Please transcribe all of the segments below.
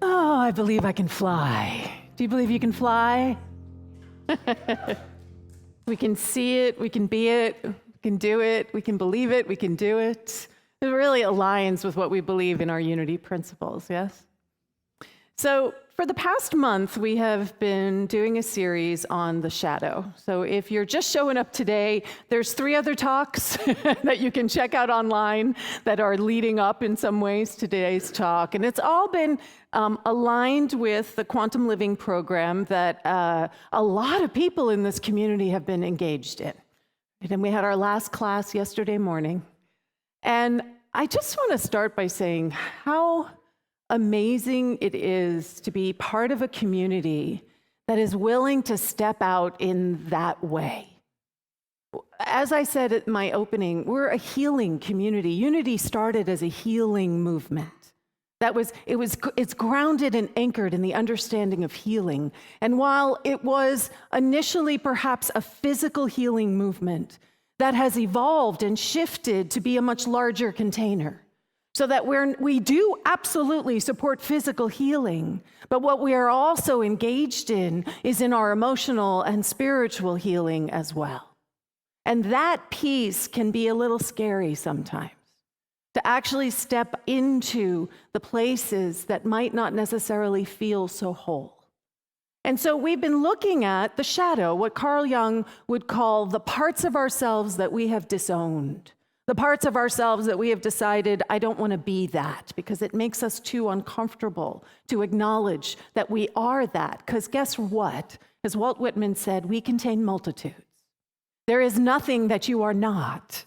Oh, I believe I can fly. Do you believe you can fly? We can see it, we can be it, we can do it, we can believe it, we can do it. It really aligns with what we believe in our unity principles, yes? So for the past month, we have been doing a series on the shadow. So if you're just showing up today, there's 3 other talks that you can check out online that are leading up in some ways to today's talk. And it's all been aligned with the quantum living program that a lot of people in this community have been engaged in. And we had our last class yesterday morning. And I just want to start by saying how amazing it is to be part of a community that is willing to step out in that way. As I said at my opening, we're a healing community. Unity started as a healing movement. It's grounded and anchored in the understanding of healing. And while it was initially perhaps a physical healing movement, that has evolved and shifted to be a much larger container. So that we do absolutely support physical healing, but what we are also engaged in is in our emotional and spiritual healing as well. And that piece can be a little scary sometimes, to actually step into the places that might not necessarily feel so whole. And so we've been looking at the shadow, what Carl Jung would call the parts of ourselves that we have disowned. The parts of ourselves that we have decided, I don't want to be that, because it makes us too uncomfortable to acknowledge that we are that. Because guess what? As Walt Whitman said, we contain multitudes. There is nothing that you are not.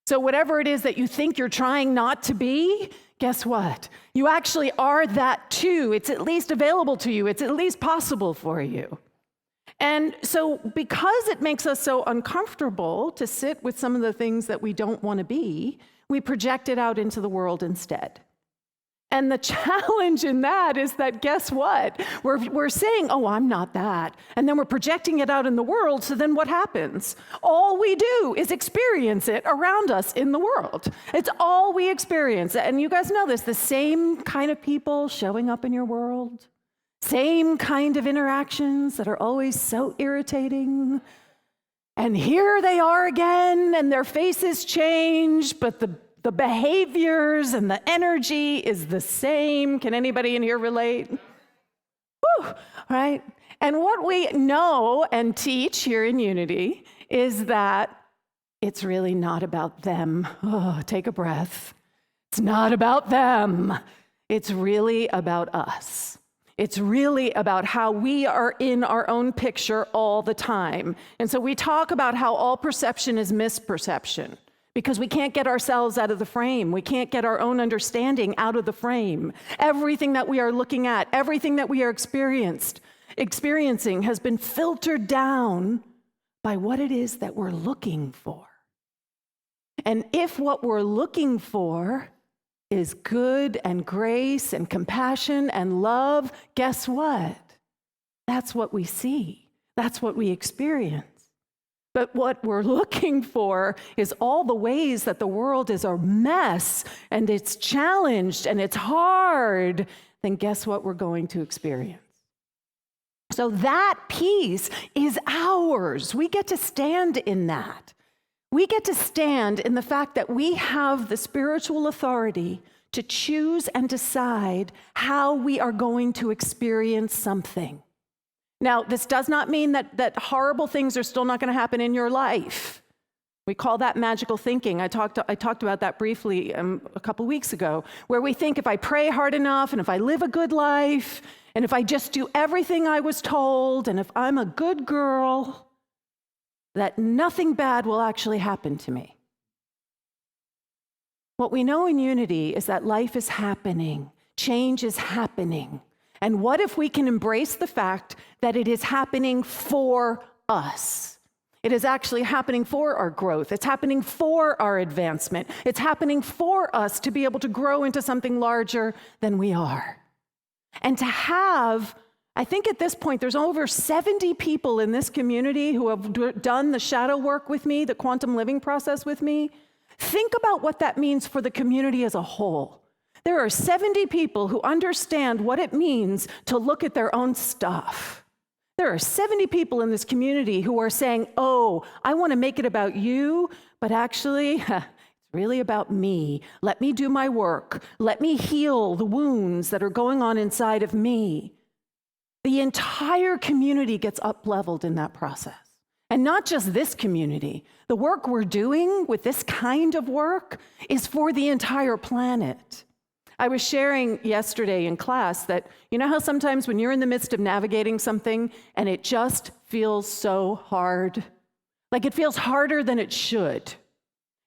So whatever it is that you think you're trying not to be, guess what? You actually are that too. It's at least available to you. It's at least possible for you. And so because it makes us so uncomfortable to sit with some of the things that we don't want to be, we project it out into the world instead. And the challenge in that is that, guess what? We're saying, oh, I'm not that. And then we're projecting it out in the world, so then what happens? All we do is experience it around us in the world. It's all we experience. And you guys know this, the same kind of people showing up in your world. Same kind of interactions that are always so irritating. And here they are again, and their faces change, but the behaviors and the energy is the same. Can anybody in here relate? Whew, right? And what we know and teach here in Unity is that it's really not about them. Oh, take a breath. It's not about them. It's really about us. It's really about how we are in our own picture all the time. And so we talk about how all perception is misperception because we can't get ourselves out of the frame. We can't get our own understanding out of the frame. Everything that we are looking at, everything that we are experiencing has been filtered down by what it is that we're looking for. And if what we're looking for is good and grace and compassion and love, guess what? That's what we see. That's what we experience. But what we're looking for is all the ways that the world is a mess and it's challenged and it's hard, then guess what we're going to experience? So that piece is ours. We get to stand in that. We get to stand in the fact that we have the spiritual authority to choose and decide how we are going to experience something. Now, this does not mean that horrible things are still not going to happen in your life. We call that magical thinking. I talked about that briefly a couple weeks ago, where we think if I pray hard enough and if I live a good life and if I just do everything I was told and if I'm a good girl, that nothing bad will actually happen to me. What we know in Unity is that life is happening, change is happening. And what if we can embrace the fact that it is happening for us? It is actually happening for our growth. It's happening for our advancement. It's happening for us to be able to grow into something larger than we are. And to have, I think at this point, there's over 70 people in this community who have done the shadow work with me, the quantum living process with me. Think about what that means for the community as a whole. There are 70 people who understand what it means to look at their own stuff. There are 70 people in this community who are saying, oh, I want to make it about you, but actually, it's really about me. Let me do my work. Let me heal the wounds that are going on inside of me. The entire community gets up-leveled in that process. And not just this community. The work we're doing with this kind of work is for the entire planet. I was sharing yesterday in class that, you know how sometimes when you're in the midst of navigating something and it just feels so hard? Like it feels harder than it should.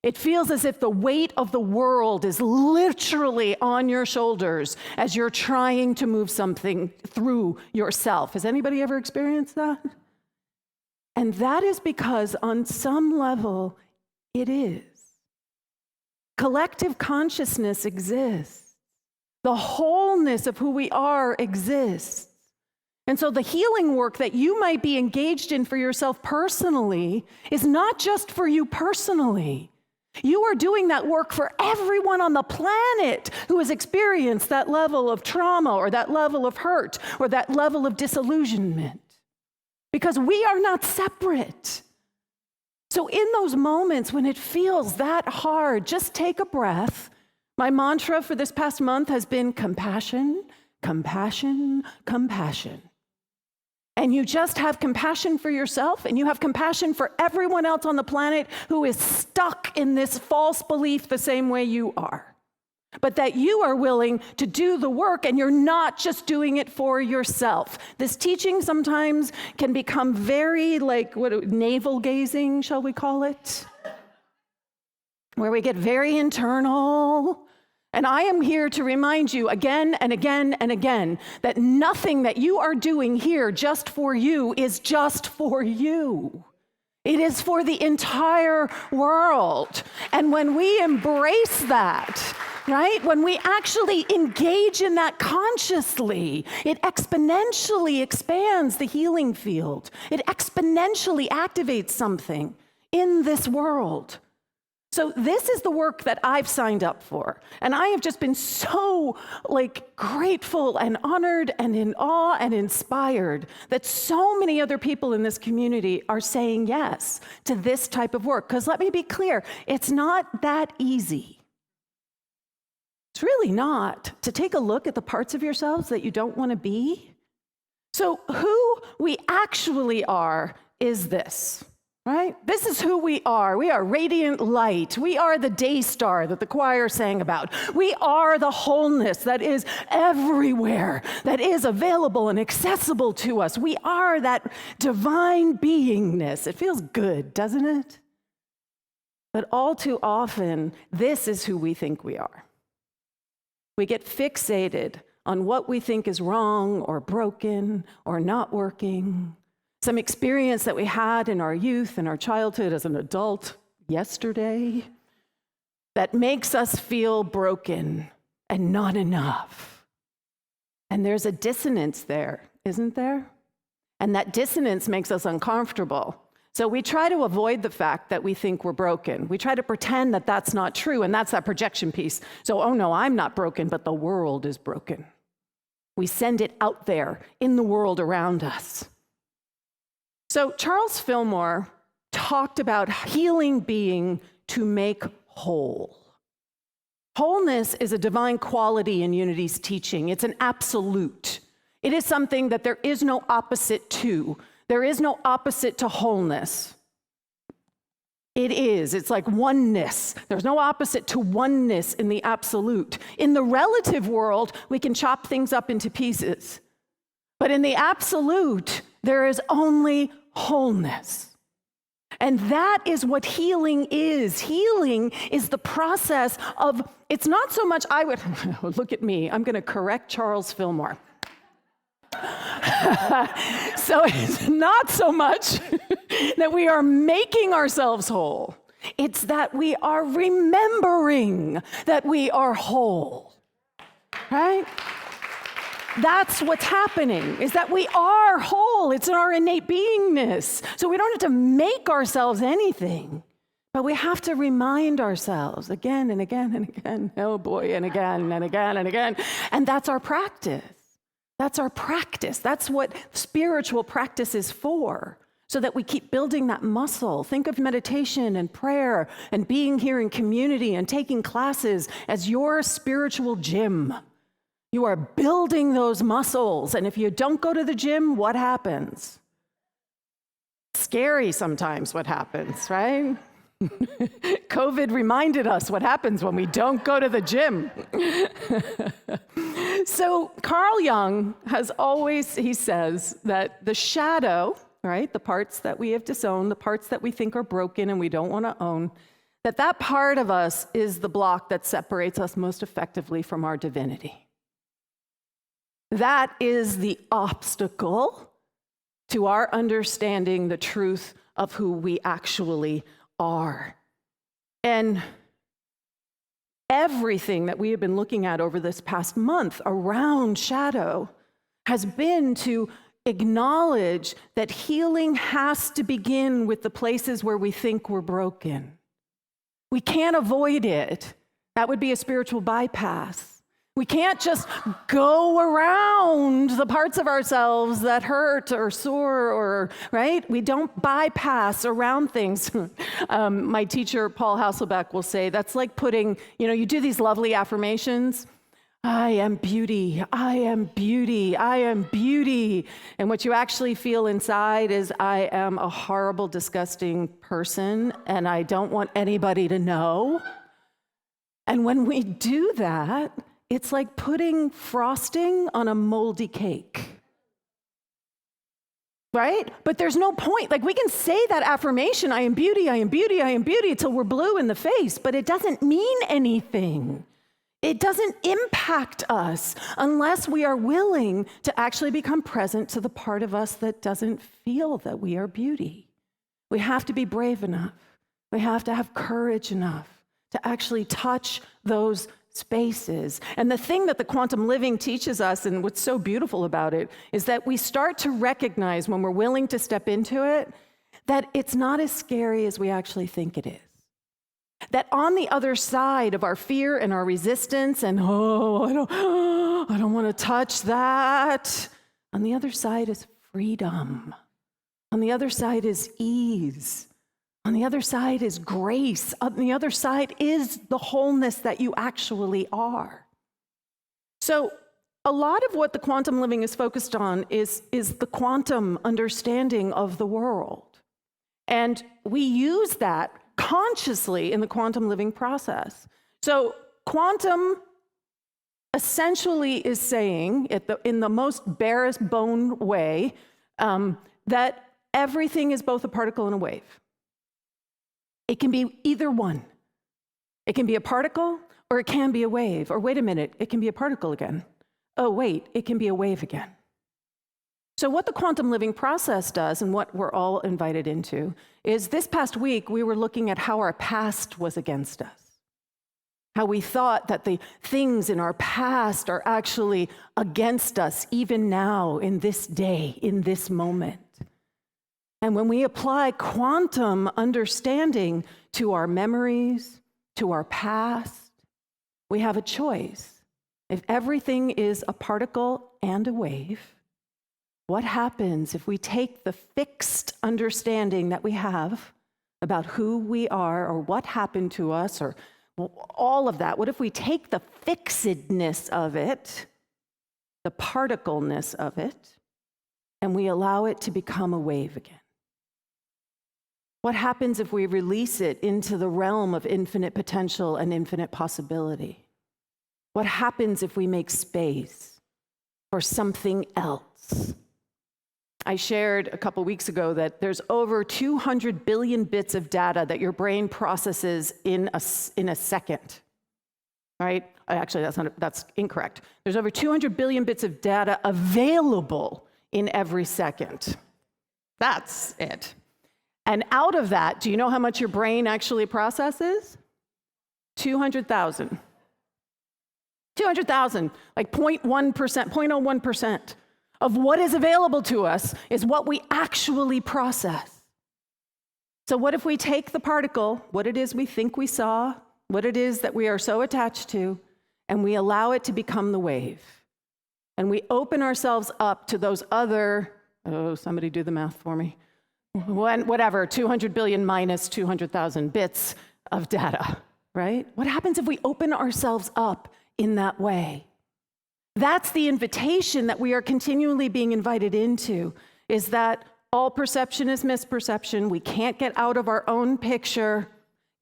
It feels as if the weight of the world is literally on your shoulders as you're trying to move something through yourself. Has anybody ever experienced that? And that is because on some level, it is. Collective consciousness exists. The wholeness of who we are exists. And so the healing work that you might be engaged in for yourself personally is not just for you personally. You are doing that work for everyone on the planet who has experienced that level of trauma or that level of hurt or that level of disillusionment. Because we are not separate. So in those moments when it feels that hard, just take a breath. My mantra for this past month has been compassion, compassion, compassion. And you just have compassion for yourself, and you have compassion for everyone else on the planet who is stuck in this false belief the same way you are. But that you are willing to do the work, and you're not just doing it for yourself. This teaching sometimes can become very navel-gazing, shall we call it? Where we get very internal. And I am here to remind you again and again and again that nothing that you are doing here just for you is just for you. It is for the entire world. And when we embrace that, right, when we actually engage in that consciously, it exponentially expands the healing field. It exponentially activates something in this world. So this is the work that I've signed up for. And I have just been so grateful and honored and in awe and inspired that so many other people in this community are saying yes to this type of work. Because let me be clear, it's not that easy. It's really not to take a look at the parts of yourselves that you don't want to be. So who we actually are is this. Right? This is who we are. We are radiant light. We are the day star that the choir sang about. We are the wholeness that is everywhere, that is available and accessible to us. We are that divine beingness. It feels good, doesn't it? But all too often, this is who we think we are. We get fixated on what we think is wrong or broken or not working. Some experience that we had in our youth and our childhood as an adult yesterday that makes us feel broken and not enough. And there's a dissonance there, isn't there? And that dissonance makes us uncomfortable. So we try to avoid the fact that we think we're broken. We try to pretend that that's not true, and that's that projection piece. So, oh no, I'm not broken, but the world is broken. We send it out there in the world around us. So Charles Fillmore talked about healing being to make whole. Wholeness is a divine quality in Unity's teaching. It's an absolute. It is something that there is no opposite to. There is no opposite to wholeness. It is. It's like oneness. There's no opposite to oneness in the absolute. In the relative world, we can chop things up into pieces. But in the absolute, there is only wholeness. And that is what healing is. Healing is the process of, it's not so much, look at me, I'm going to correct Charles Fillmore. So it's not so much that we are making ourselves whole. It's that we are remembering that we are whole, right? That's what's happening, is that we are whole. It's in our innate beingness. So we don't have to make ourselves anything But we have to remind ourselves again and again and again, oh boy, and again and again and again. And that's our practice. That's our practice. That's what spiritual practice is for, so that we keep building that muscle. Think of meditation and prayer and being here in community and taking classes as your spiritual gym. You are building those muscles. And if you don't go to the gym, what happens? Scary sometimes what happens, right? COVID reminded us what happens when we don't go to the gym. So Carl Jung he says that the shadow, right, the parts that we have disowned, the parts that we think are broken and we don't want to own, that part of us is the block that separates us most effectively from our divinity. That is the obstacle to our understanding the truth of who we actually are. And everything that we have been looking at over this past month around shadow has been to acknowledge that healing has to begin with the places where we think we're broken. We can't avoid it. That would be a spiritual bypass. We can't just go around the parts of ourselves that hurt or sore or, right? We don't bypass around things. My teacher, Paul Hasselbeck, will say that's like putting, you do these lovely affirmations. I am beauty, I am beauty, I am beauty. And what you actually feel inside is I am a horrible, disgusting person and I don't want anybody to know. And when we do that, it's like putting frosting on a moldy cake, right? But there's no point. Like, we can say that affirmation, I am beauty, I am beauty, I am beauty, till we're blue in the face, but it doesn't mean anything. It doesn't impact us unless we are willing to actually become present to the part of us that doesn't feel that we are beauty. We have to be brave enough. We have to have courage enough to actually touch those spaces. And the thing that the quantum living teaches us, and what's so beautiful about it, is that we start to recognize when we're willing to step into it, that it's not as scary as we actually think it is. That on the other side of our fear and our resistance and, I don't want to touch that, on the other side is freedom. On the other side is ease. On the other side is grace. On the other side is the wholeness that you actually are. So a lot of what the quantum living is focused on is the quantum understanding of the world. And we use that consciously in the quantum living process. So quantum essentially is saying, in the most barest bone way, that everything is both a particle and a wave. It can be either one. It can be a particle or it can be a wave. Or wait a minute, it can be a particle again. Oh wait, it can be a wave again. So what the quantum living process does, and what we're all invited into, is this past week we were looking at how our past was against us. How we thought that the things in our past are actually against us even now, in this day, in this moment. And when we apply quantum understanding to our memories, to our past, we have a choice. If everything is a particle and a wave, what happens if we take the fixed understanding that we have about who we are or what happened to us or all of that? What if we take the fixedness of it, the particleness of it, and we allow it to become a wave again? What happens if we release it into the realm of infinite potential and infinite possibility? What happens if we make space for something else? I shared a couple weeks ago that there's over 200 billion bits of data that your brain processes in a second, right? Actually, that's incorrect. There's over 200 billion bits of data available in every second. That's it. And out of that, do you know how much your brain actually processes? 200,000. 200,000, like 0.1%, 0.01% of what is available to us is what we actually process. So what if we take the particle, what it is we think we saw, what it is that we are so attached to, and we allow it to become the wave? And we open ourselves up to those other, somebody do the math for me, whatever, 200 billion minus 200,000 bits of data, right? What happens if we open ourselves up in that way? That's the invitation that we are continually being invited into, is that all perception is misperception. We can't get out of our own picture.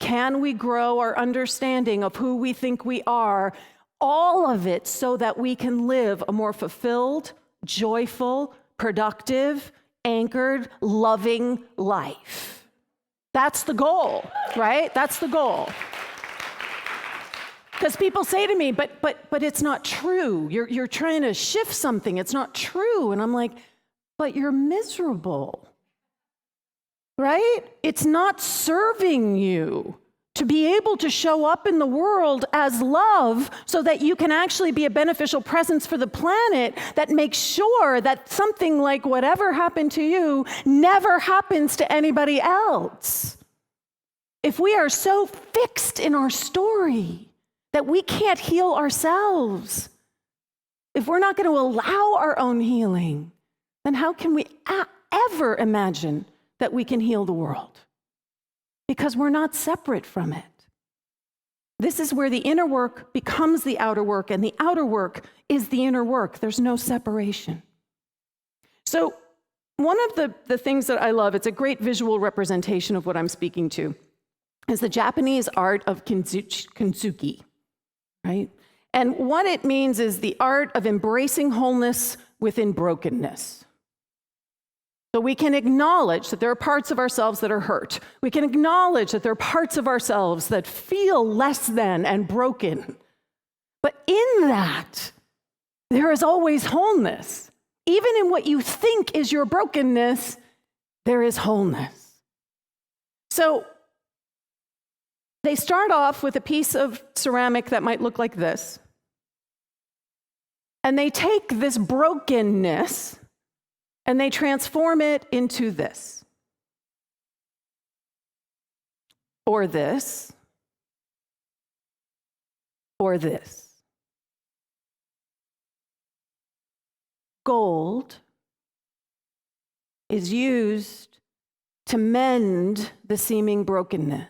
Can we grow our understanding of who we think we are? All of it so that we can live a more fulfilled, joyful, productive, anchored, loving life. That's the goal, right? That's the goal. Because people say to me, but it's not true. You're trying to shift something. It's not true. And I'm like, but you're miserable, right? It's not serving you to be able to show up in the world as love so that you can actually be a beneficial presence for the planet that makes sure that something like whatever happened to you never happens to anybody else. If we are so fixed in our story that we can't heal ourselves, if we're not going to allow our own healing, then how can we ever imagine that we can heal the world? Because we're not separate from it. This is where the inner work becomes the outer work, and the outer work is the inner work. There's no separation. So one of the things that I love, it's a great visual representation of what I'm speaking to, is the Japanese art of Kinsuki, right? And what it means is the art of embracing wholeness within brokenness. So we can acknowledge that there are parts of ourselves that are hurt. We can acknowledge that there are parts of ourselves that feel less than and broken. But in that, there is always wholeness. Even in what you think is your brokenness, there is wholeness. So they start off with a piece of ceramic that might look like this. And they take this brokenness and they transform it into this, or this, or this. Gold is used to mend the seeming brokenness.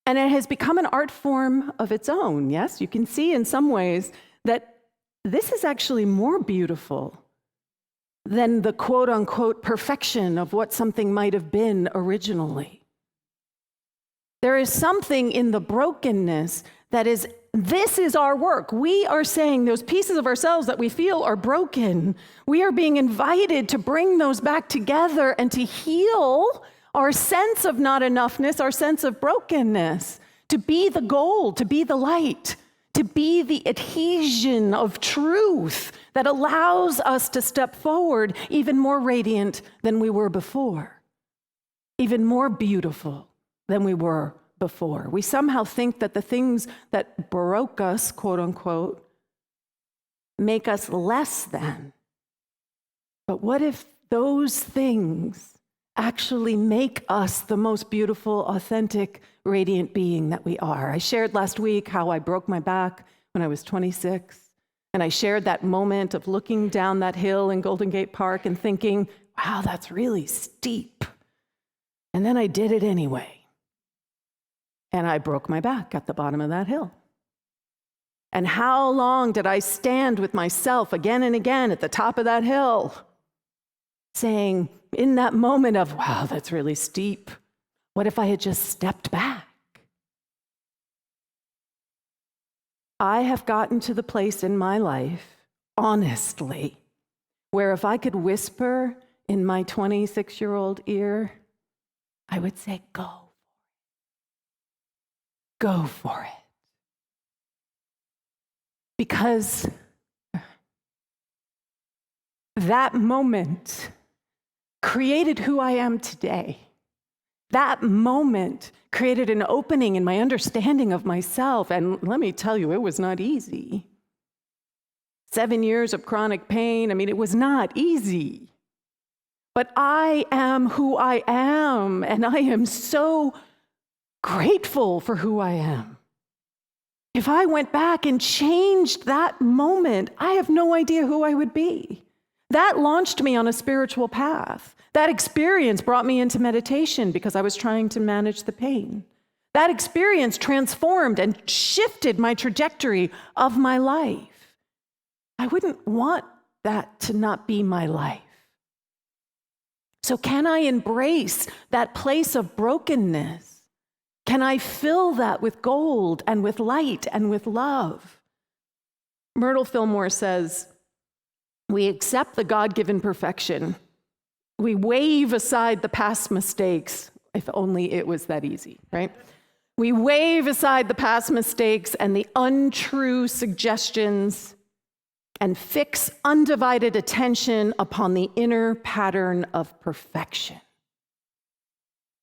And it has become an art form of its own, yes? You can see in some ways that this is actually more beautiful than the quote-unquote perfection of what something might have been originally. There is something in the brokenness that is, this is our work. We are saying those pieces of ourselves that we feel are broken, we are being invited to bring those back together and to heal our sense of not enoughness, our sense of brokenness, to be the gold, to be the light, to be the adhesion of truth that allows us to step forward even more radiant than we were before, even more beautiful than we were before. We somehow think that the things that broke us, quote unquote, make us less than. But what if those things actually make us the most beautiful, authentic, radiant being that we are? I shared last week how I broke my back when I was 26. And I shared that moment of looking down that hill in Golden Gate Park and thinking, wow, that's really steep. And then I did it anyway. And I broke my back at the bottom of that hill. And how long did I stand with myself again and again at the top of that hill, saying, in that moment of, wow, that's really steep, what if I had just stepped back? I have gotten to the place in my life, honestly, where if I could whisper in my 26-year-old ear, I would say, go. Go for it. Because that moment created who I am today. That moment created an opening in my understanding of myself. And let me tell you, it was not easy. 7 years of chronic pain, it was not easy. but I am who I am, and I am so grateful for who I am. If I went back and changed that moment, I have no idea who I would be. That launched me on a spiritual path. That experience brought me into meditation because I was trying to manage the pain. That experience transformed and shifted my trajectory of my life. I wouldn't want that to not be my life. So can I embrace that place of brokenness? Can I fill that with gold and with light and with love? Myrtle Fillmore says, we accept the God-given perfection. We wave aside the past mistakes. If only it was that easy, right? We wave aside the past mistakes and the untrue suggestions and fix undivided attention upon the inner pattern of perfection.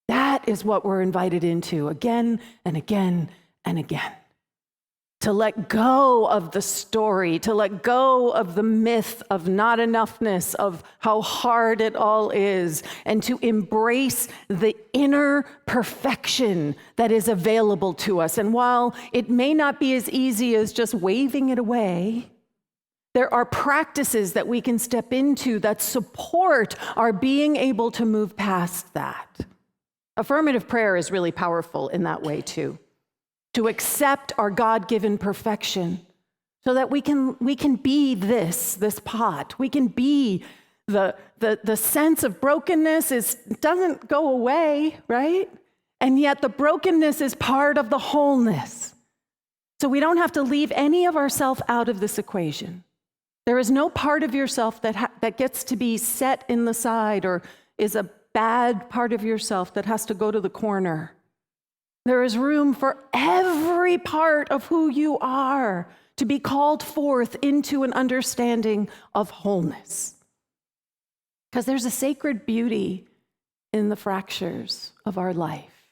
That is what we're invited into again and again and again. To let go of the story, to let go of the myth of not enoughness, of how hard it all is, and to embrace the inner perfection that is available to us. And while it may not be as easy as just waving it away, there are practices that we can step into that support our being able to move past that. Affirmative prayer is really powerful in that way too. To accept our God-given perfection so that we can be this pot. We can be the sense of brokenness doesn't go away, right? And yet the brokenness is part of the wholeness. So we don't have to leave any of ourselves out of this equation. There is no part of yourself that gets to be set in the side or is a bad part of yourself that has to go to the corner. There is room for every part of who you are to be called forth into an understanding of wholeness. Because there's a sacred beauty in the fractures of our life.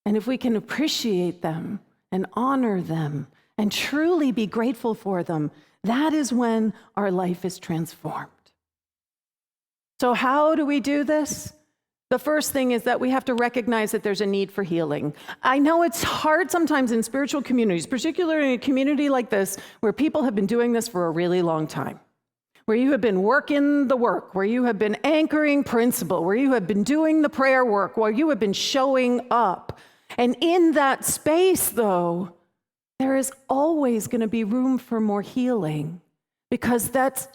And if we can appreciate them and honor them and truly be grateful for them, that is when our life is transformed. So how do we do this? The first thing is that we have to recognize that there's a need for healing. I know it's hard sometimes in spiritual communities, particularly in a community like this, where people have been doing this for a really long time, where you have been working the work, where you have been anchoring principle, where you have been doing the prayer work, where you have been showing up. And in that space, though, there is always going to be room for more healing, because there's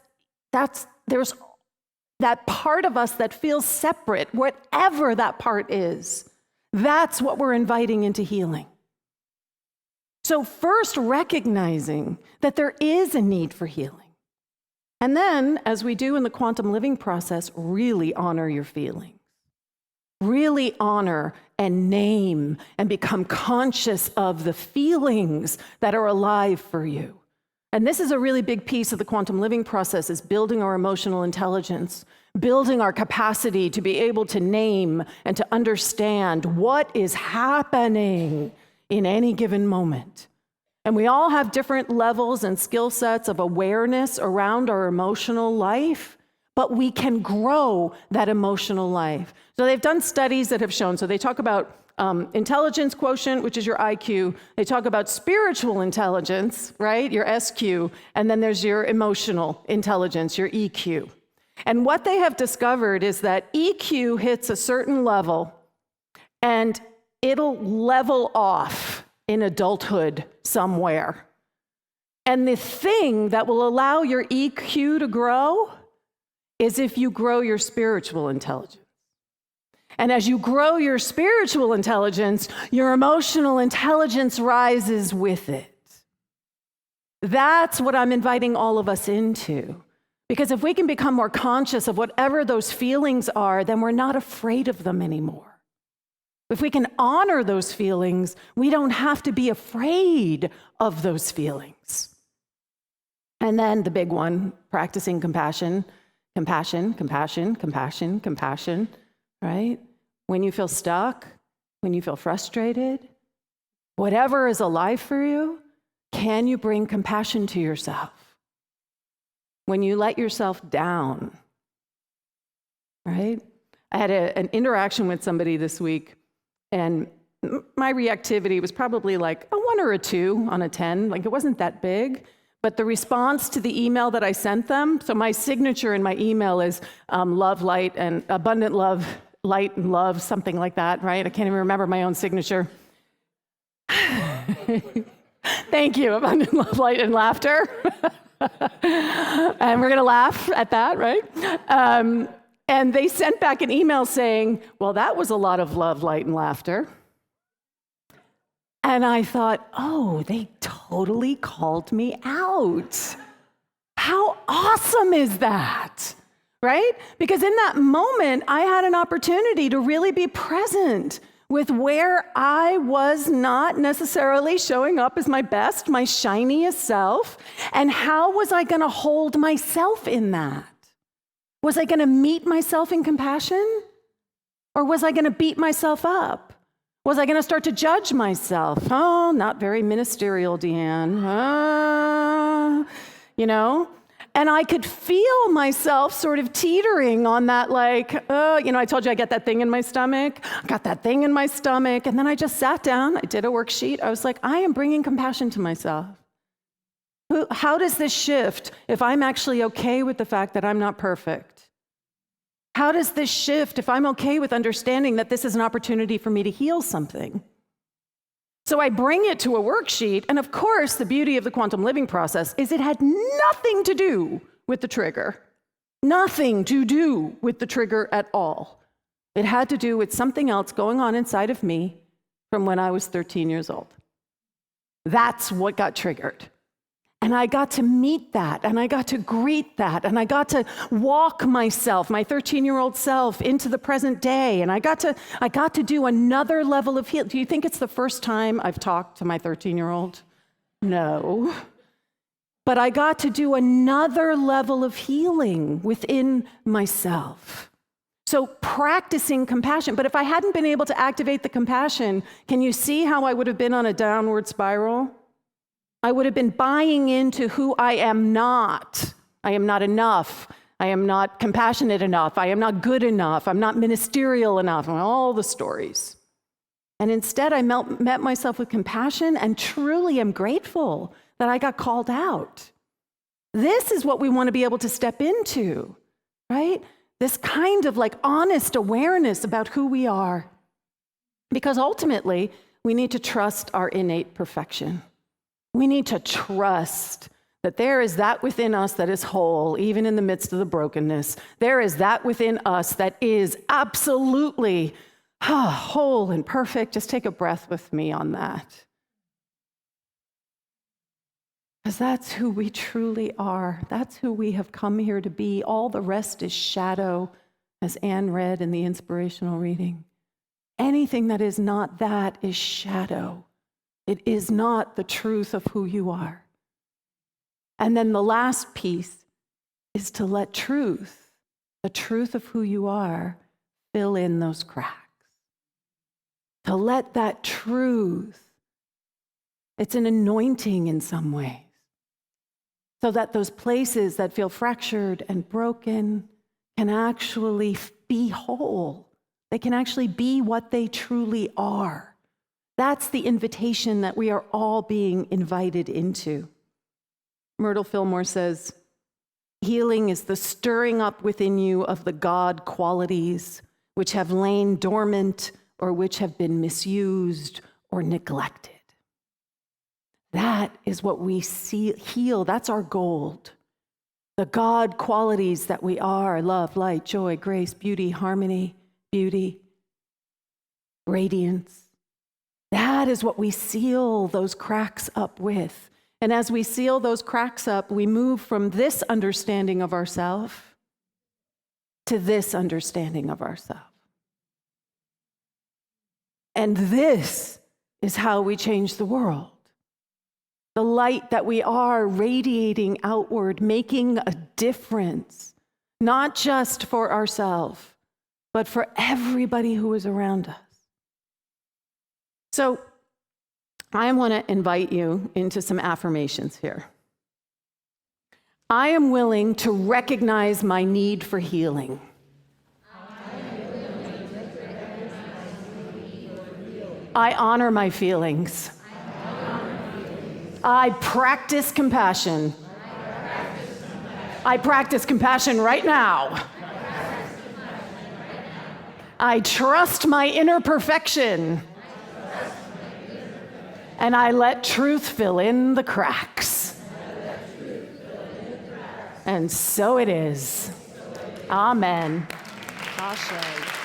that part of us that feels separate, whatever that part is, that's what we're inviting into healing. So first, recognizing that there is a need for healing. And then, as we do in the quantum living process, really honor your feelings. Really honor and name and become conscious of the feelings that are alive for you. And this is a really big piece of the quantum living process, is building our emotional intelligence, building our capacity to be able to name and to understand what is happening in any given moment. And we all have different levels and skill sets of awareness around our emotional life, but we can grow that emotional life. So they've done studies that have shown, so they talk about intelligence quotient, which is your IQ. They talk about spiritual intelligence, right? Your SQ. And then there's your emotional intelligence, your EQ. And what they have discovered is that EQ hits a certain level and it'll level off in adulthood somewhere. And the thing that will allow your EQ to grow is if you grow your spiritual intelligence. And as you grow your spiritual intelligence, your emotional intelligence rises with it. That's what I'm inviting all of us into. Because if we can become more conscious of whatever those feelings are, then we're not afraid of them anymore. If we can honor those feelings, we don't have to be afraid of those feelings. And then the big one, practicing compassion, right? When you feel stuck, when you feel frustrated, whatever is alive for you, can you bring compassion to yourself? When you let yourself down, right? I had an interaction with somebody this week, and my reactivity was probably like a 1 or a 2 on a 10. Like, it wasn't that big. But the response to the email that I sent them, so my signature in my email is love, light, and abundant love, light, and love, something like that, right? I can't even remember my own signature. Thank you, abundant love, light, and laughter. And we're going to laugh at that, right? And they sent back an email saying, well, that was a lot of love, light, and laughter. And I thought, oh, they totally called me out. How awesome is that, right? Because in that moment, I had an opportunity to really be present with where I was not necessarily showing up as my best, my shiniest self, and how was I going to hold myself in that? Was I going to meet myself in compassion? Or was I going to beat myself up? Was I going to start to judge myself? Oh, not very ministerial, DeeAnn. And I could feel myself sort of teetering on that, like, I told you I get that thing in my stomach. I got that thing in my stomach. And then I just sat down. I did a worksheet. I was like, I am bringing compassion to myself. How does this shift if I'm actually okay with the fact that I'm not perfect? How does this shift if I'm okay with understanding that this is an opportunity for me to heal something? So I bring it to a worksheet, and of course, the beauty of the quantum living process is it had nothing to do with the trigger. Nothing to do with the trigger at all. It had to do with something else going on inside of me from when I was 13 years old. That's what got triggered. And I got to meet that, and I got to greet that, and I got to walk myself, my 13-year-old self, into the present day, and I got to do another level of healing. Do you think it's the first time I've talked to my 13-year-old? No. But I got to do another level of healing within myself. So practicing compassion. But if I hadn't been able to activate the compassion, can you see how I would have been on a downward spiral? I would have been buying into who I am not. I am not enough. I am not compassionate enough. I am not good enough. I'm not ministerial enough. And all the stories. And instead, I met myself with compassion and truly am grateful that I got called out. This is what we want to be able to step into, right? This kind of like honest awareness about who we are. Because ultimately, we need to trust our innate perfection. We need to trust that there is that within us that is whole, even in the midst of the brokenness. There is that within us that is absolutely whole and perfect. Just take a breath with me on that. Because that's who we truly are. That's who we have come here to be. All the rest is shadow, as Anne read in the inspirational reading. Anything that is not that is shadow. It is not the truth of who you are. And then the last piece is to let truth, the truth of who you are, fill in those cracks. To let that truth, it's an anointing in some ways, so that those places that feel fractured and broken can actually be whole. They can actually be what they truly are. That's the invitation that we are all being invited into. Myrtle Fillmore says, healing is the stirring up within you of the God qualities which have lain dormant or which have been misused or neglected. That is what we heal. That's our gold. The God qualities that we are: love, light, joy, grace, beauty, harmony, beauty, radiance. That is what we seal those cracks up with. And as we seal those cracks up, we move from this understanding of ourselves to this understanding of ourselves. And this is how we change the world. The light that we are radiating outward, making a difference, not just for ourselves, but for everybody who is around us. So I want to invite you into some affirmations here. I am willing to recognize my need for healing. I I honor my feelings. I practice compassion. I practice compassion right now. I trust my inner perfection. And I let truth fill in the cracks. And so it is. Amen. Ashe.